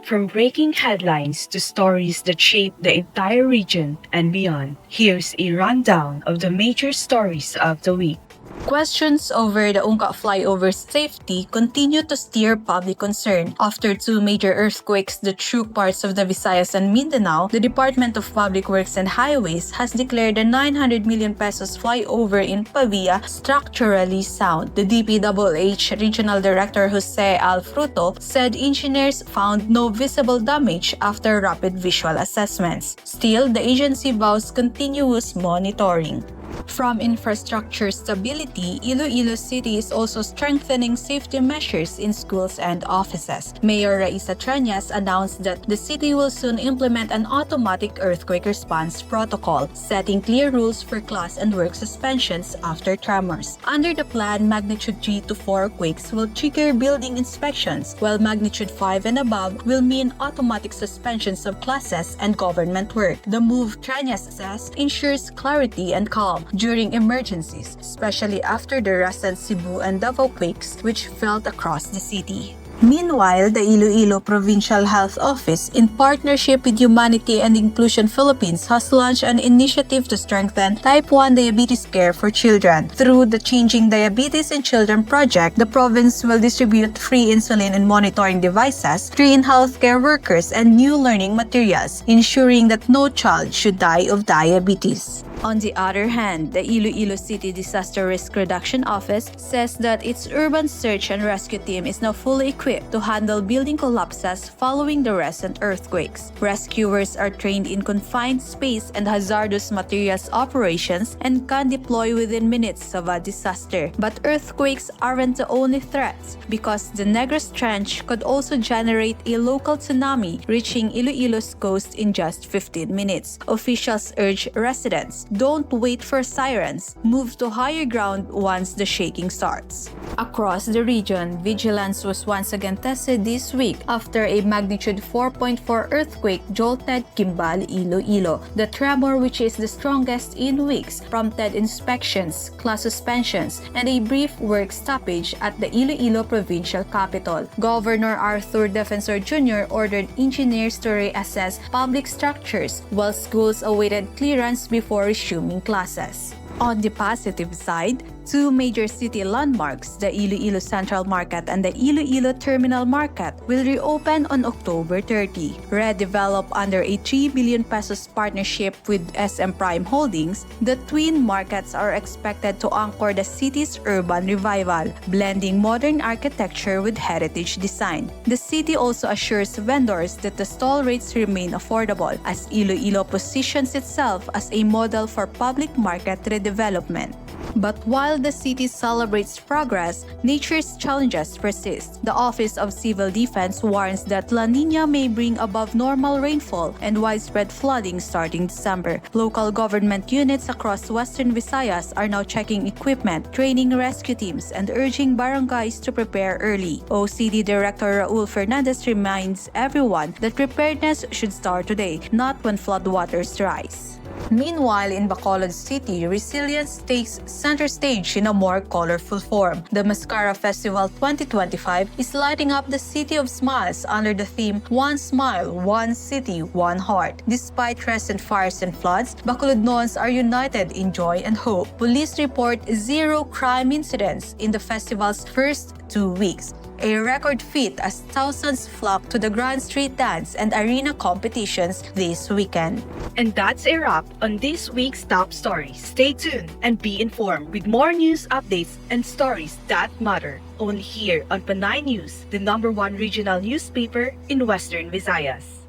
From breaking headlines to stories that shape the entire region and beyond, here's a rundown of the major stories of the week. Questions over the Ungka flyover's safety continue to stir public concern. After two major earthquakes that shook parts of the Visayas and Mindanao, the Department of Public Works and Highways has declared the 900 million pesos flyover in Pavia structurally sound. The DPWH Regional Director Jose Alfruto said engineers found no visible damage after rapid visual assessments. Still, the agency vows continuous monitoring. From infrastructure stability, Iloilo City is also strengthening safety measures in schools and offices. Mayor Raisa Tranias announced that the city will soon implement an automatic earthquake response protocol, setting clear rules for class and work suspensions after tremors. Under the plan, magnitude 3 to 4 quakes will trigger building inspections, while magnitude 5 and above will mean automatic suspensions of classes and government work. The move, Tranias says, ensures clarity and calm during emergencies, especially after the recent Cebu and Davao quakes which felt across the city. Meanwhile, the Iloilo Provincial Health Office, in partnership with Humanity and Inclusion Philippines, has launched an initiative to strengthen type 1 diabetes care for children. Through the Changing Diabetes in Children project, the province will distribute free insulin and monitoring devices, train healthcare workers, and new learning materials, ensuring that no child should die of diabetes. On the other hand, the Iloilo City Disaster Risk Reduction Office says that its urban search and rescue team is now fully equipped to handle building collapses following the recent earthquakes. Rescuers are trained in confined space and hazardous materials operations and can deploy within minutes of a disaster. But earthquakes aren't the only threats, because the Negros Trench could also generate a local tsunami reaching Iloilo's coast in just 15 minutes. Officials urge residents, don't wait for sirens. Move to higher ground once the shaking starts. Across the region, vigilance was once again tested this week after a magnitude 4.4 earthquake jolted Kimbal, Iloilo. The tremor, which is the strongest in weeks, prompted inspections, class suspensions, and a brief work stoppage at the Iloilo provincial capital. Governor Arthur Defensor Jr. ordered engineers to reassess public structures while schools awaited clearance before resuming classes. On the positive side, two major city landmarks, the Iloilo Central Market and the Iloilo Terminal Market, will reopen on October 30. Redeveloped under a 3 billion pesos partnership with SM Prime Holdings, the twin markets are expected to anchor the city's urban revival, blending modern architecture with heritage design. The city also assures vendors that the stall rates remain affordable, as Iloilo positions itself as a model for public market redevelopment. But while the city celebrates progress, nature's challenges persist. The Office of Civil Defense warns that La Niña may bring above normal rainfall and widespread flooding starting December. Local government units across Western Visayas are now checking equipment, training rescue teams, and urging barangays to prepare early. OCD Director Raul Fernandez reminds everyone that preparedness should start today, not when floodwaters rise. Meanwhile, in Bacolod City, resilience takes center stage in a more colorful form. The MassKara Festival 2025 is lighting up the city of smiles under the theme One Smile, One City, One Heart. Despite recent fires and floods, Bacolodnoans are united in joy and hope. Police report 0 crime incidents in the festival's first 2 weeks, a record feat as thousands flock to the Grand Street Dance and Arena competitions this weekend. And that's a wrap on this week's top stories. Stay tuned and be informed with more news updates and stories that matter. Only here on Panay News, the #1 regional newspaper in Western Visayas.